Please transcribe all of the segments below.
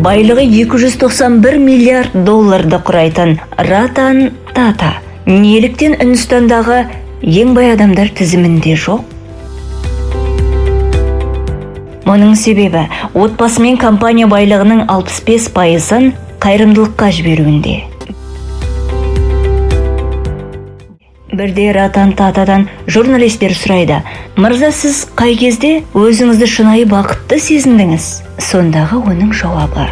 Байлығы 291 миллиард долларды құрайтын Ратан Тата неліктен Үндістандағы ең бай адамдар тізімінде жоқ? Мұның себебі отбасы мен компания байлығының 65%-ын қайырымдылыққа жіберуінде. Бірде Ратан Татадан журналистер сұрайды: «Мырза, сіз қай кезде өзіңізді шынайы бақытты сезіндіңіз?» Сондағы оның жауабы: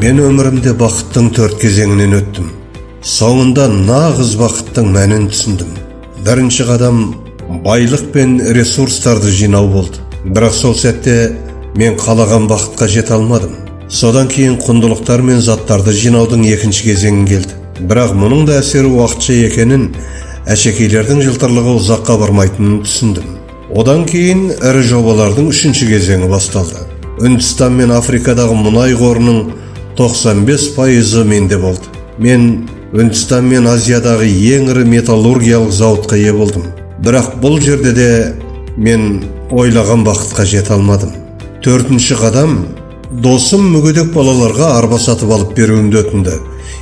«Мен өмірімде бақыттың 4 кезеңінен өттім. Соңында нағыз бақыттың мәнін түсіндім. Бірінші қадам байлық пен ресурстарды жинау болды. Бірақ сол сәтте мен қалаған бақытқа жете алмадым. Содан кейін құндылықтар мен заттарды жинаудың екінші кезеңі келді. Бірақ мұның да әсері уақытша екенін, әшекейлердің жылтырлығы ұзаққа бармайтынын түсіндім. Одан кейін ірі жобалардың үшінші кезеңі басталды. Үндістан мен Африкадағы мұнай қорының 95% менде болды. Мен Үндістан мен Азиядағы ең ірі металлургиялық зауытқа ие болдым. Бірақ бұл жерде де мен ойлаған бақытқа жете алмадым. Төртінші қадам, досым мүгедек балаларға арба сатып алып беруімді өтінді.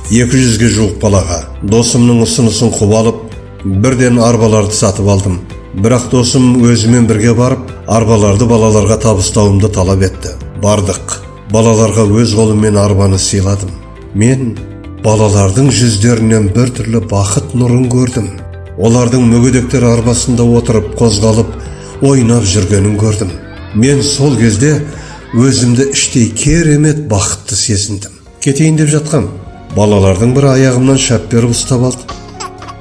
200-ге жуық балаға. Досымның ұсынысын құп алып, бірден арбаларды сатып алдым. Бірақ досым өзімен бірге барып, арбаларды балаларға табыстауымды талап етті. Бардық. Балаларға өз қолыммен арбаны сыйладым. Мен балалардың жүздерінен бір түрлі бақыт нұрын көрдім. Олардың мүгедектер арбасында отырып, қозғалып, ойнап жүргенін көрдім. Мен сол кезде өзімді іштей керемет бақытты сезіндім. Кетейін деп жатқам, балалардың бірі аяғымнан шап беріп ұстап алды.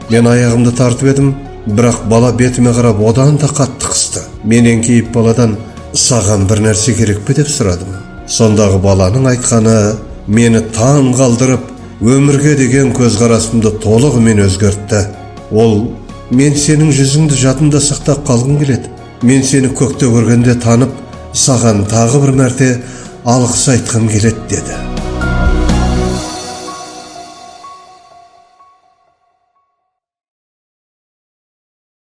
Мен аяғымды тартып едім, бірақ бала бетіме қарап одан да қатты қысты. Мен еңкейіп баладан: «Саған бір нәрсе керек пе?» деп сұрадым. Сондағы баланың айтқаны мені таң қалдырып, өмірге деген көзқарасымды толығымен өзгертті. Ол: «Мен сенің жүзіңді жадымда сақтап қалғым келеді. Мен сені көкте көргенде танып, саған тағы бір мәрте алғыс айтқым келеді» деді.